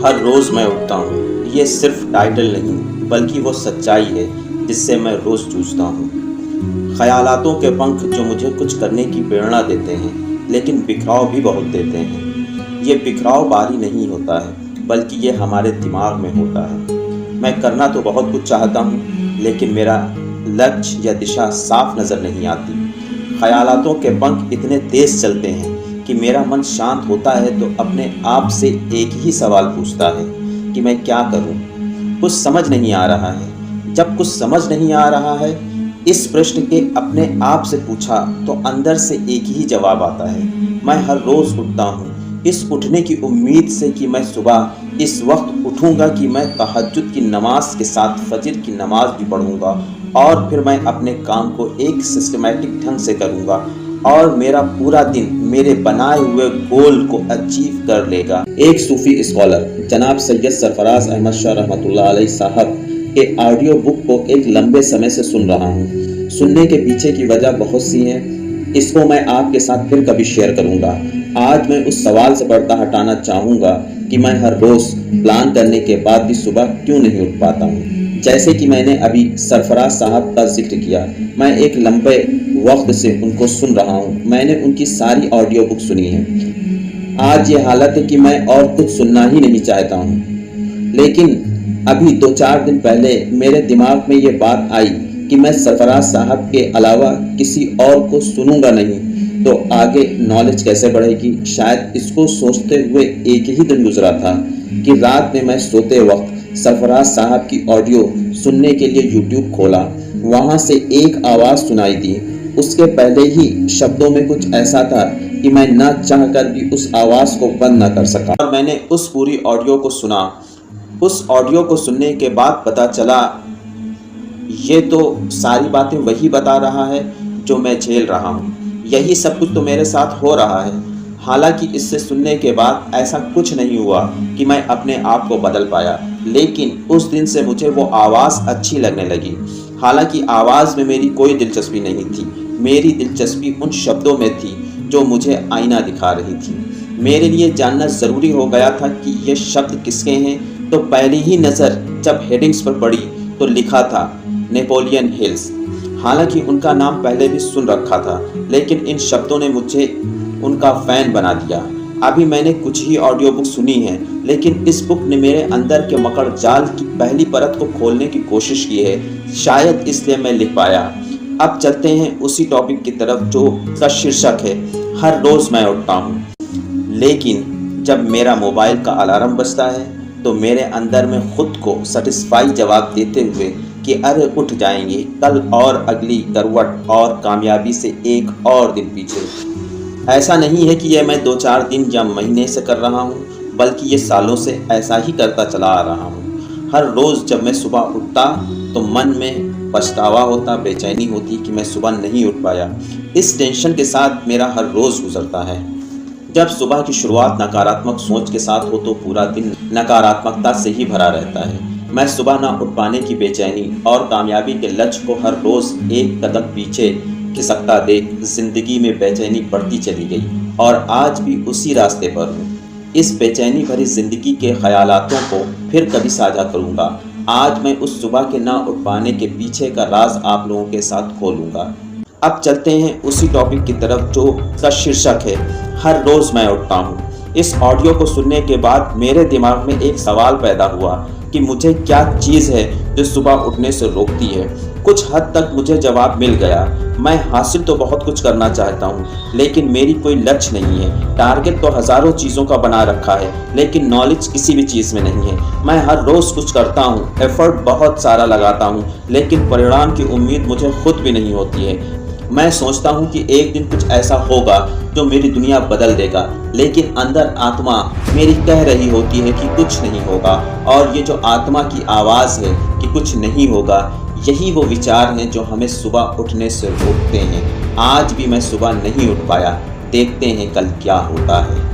हर रोज़ मैं उठता हूँ, ये सिर्फ टाइटल नहीं बल्कि वो सच्चाई है जिससे मैं रोज़ जूझता हूँ। ख़यालातों के पंख जो मुझे कुछ करने की प्रेरणा देते हैं, लेकिन बिखराव भी बहुत देते हैं। ये बिखराव बारी नहीं होता है बल्कि ये हमारे दिमाग में होता है। मैं करना तो बहुत कुछ चाहता हूँ, लेकिन मेरा लक्ष्य या दिशा साफ नज़र नहीं आती। ख़यालातों के पंख इतने तेज़ चलते हैं कि मेरा मन शांत होता है तो अपने आप से एक ही सवाल पूछता है कि मैं क्या करूं? कुछ समझ नहीं आ रहा है। जब कुछ समझ नहीं आ रहा है, इस प्रश्न के अपने आप से पूछा तो अंदर से एक ही जवाब आता है। मैं हर रोज़ उठता हूँ इस उठने की उम्मीद से कि मैं सुबह इस वक्त उठूँगा कि मैं तहज्जुद की नमाज के साथ फजर की नमाज भी पढ़ूँगा और फिर मैं अपने काम को एक सिस्टमैटिक ढंग से करूँगा और मेरा पूरा दिन मेरे बनाए हुए गोल को अचीव कर लेगा। एक सूफ़ी स्कॉलर जनाब सैयद सरफराज अहमद शाह रहमतुल्लाह अलैह साहब के ऑडियो बुक को एक लंबे समय से सुन रहा हूँ। सुनने के पीछे की वजह बहुत सी है, इसको मैं आपके साथ फिर कभी शेयर करूँगा। आज मैं उस सवाल से पर्दा हटाना चाहूँगा कि मैं हर रोज़ प्लान करने के बाद भी सुबह क्यों नहीं उठ पाता हूँ। जैसे कि मैंने अभी सरफराज साहब का जिक्र किया, मैं एक लंबे वक्त से उनको सुन रहा हूँ। मैंने उनकी सारी ऑडियो बुक सुनी है। आज ये हालत है कि मैं और कुछ सुनना ही नहीं चाहता हूँ, लेकिन अभी 2-4 दिन पहले मेरे दिमाग में ये बात आई कि मैं सरफराज साहब के अलावा किसी और को सुनूंगा नहीं तो आगे नॉलेज कैसे बढ़ेगी। शायद इसको सोचते हुए एक ही दिन गुजरा था कि रात में मैं सोते वक्त सरफराज साहब की ऑडियो सुनने के लिए यूट्यूब खोला। वहाँ से एक आवाज़ सुनाई दी। उसके पहले ही शब्दों में कुछ ऐसा था कि मैं न चाहकर भी उस आवाज़ को बंद न कर सका और मैंने उस पूरी ऑडियो को सुना। उस ऑडियो को सुनने के बाद पता चला ये तो सारी बातें वही बता रहा है जो मैं झेल रहा हूँ। यही सब कुछ तो मेरे साथ हो रहा है। हालांकि इससे सुनने के बाद ऐसा कुछ नहीं हुआ कि मैं अपने आप को बदल पाया, लेकिन उस दिन से मुझे वो आवाज़ अच्छी लगने लगी। हालांकि आवाज़ में मेरी कोई दिलचस्पी नहीं थी, मेरी दिलचस्पी उन शब्दों में थी जो मुझे आईना दिखा रही थी। मेरे लिए जानना ज़रूरी हो गया था कि ये शब्द किसके हैं, तो पहली ही नज़र जब हेडिंग्स पर पड़ी तो लिखा था नेपोलियन हिल्स। हालांकि उनका नाम पहले भी सुन रखा था, लेकिन इन शब्दों ने मुझे उनका फ़ैन बना दिया। अभी मैंने कुछ ही ऑडियो बुक सुनी है, लेकिन इस बुक ने मेरे अंदर के मकड़ जाल की पहली परत को खोलने की कोशिश की है। शायद इसलिए मैं लिख पाया। अब चलते हैं उसी टॉपिक की तरफ जो का शीर्षक है हर रोज़ मैं उठता हूँ। लेकिन जब मेरा मोबाइल का अलार्म बजता है तो मेरे अंदर में खुद को सेटिस्फाई जवाब देते हुए कि अरे उठ जाएंगे कल और अगली करवट और कामयाबी से एक और दिन पीछे। ऐसा नहीं है कि यह मैं 2-4 दिन या महीने से कर रहा हूँ, बल्कि ये सालों से ऐसा ही करता चला आ रहा हूँ। हर रोज़ जब मैं सुबह उठता तो मन में पछतावा होता, बेचैनी होती कि मैं सुबह नहीं उठ पाया। इस टेंशन के साथ मेरा हर रोज़ गुजरता है। जब सुबह की शुरुआत नकारात्मक सोच के साथ हो तो पूरा दिन नकारात्मकता से ही भरा रहता है। मैं सुबह ना उठ पाने की बेचैनी और कामयाबी के लक्ष्य को हर रोज़ एक कदम पीछे खिसकता देख जिंदगी में बेचैनी बढ़ती चली गई और आज भी उसी रास्ते पर हूँ। इस बेचैनी भरी जिंदगी के ख्यालातों को फिर कभी साझा करूँगा। आज मैं उस सुबह के ना उठ पाने के पीछे का राज आप लोगों के साथ खोलूँगा। अब चलते हैं उसी टॉपिक की तरफ जो का शीर्षक है हर रोज़ मैं उठता हूँ। इस ऑडियो को सुनने के बाद मेरे दिमाग में एक सवाल पैदा हुआ कि मुझे क्या चीज़ है जो सुबह उठने से रोकती है। कुछ हद तक मुझे जवाब मिल गया। मैं हासिल तो बहुत कुछ करना चाहता हूँ, लेकिन मेरी कोई लक्ष्य नहीं है। टारगेट तो हज़ारों चीज़ों का बना रखा है, लेकिन नॉलेज किसी भी चीज़ में नहीं है। मैं हर रोज़ कुछ करता हूँ, एफर्ट बहुत सारा लगाता हूँ, लेकिन परिणाम की उम्मीद मुझे खुद भी नहीं होती है। मैं सोचता हूँ कि एक दिन कुछ ऐसा होगा जो मेरी दुनिया बदल देगा, लेकिन अंदर आत्मा मेरी कह रही होती है कि कुछ नहीं होगा। और ये जो आत्मा की आवाज़ है कि कुछ नहीं होगा, यही वो विचार हैं जो हमें सुबह उठने से रोकते हैं। आज भी मैं सुबह नहीं उठ पाया, देखते हैं कल क्या होता है।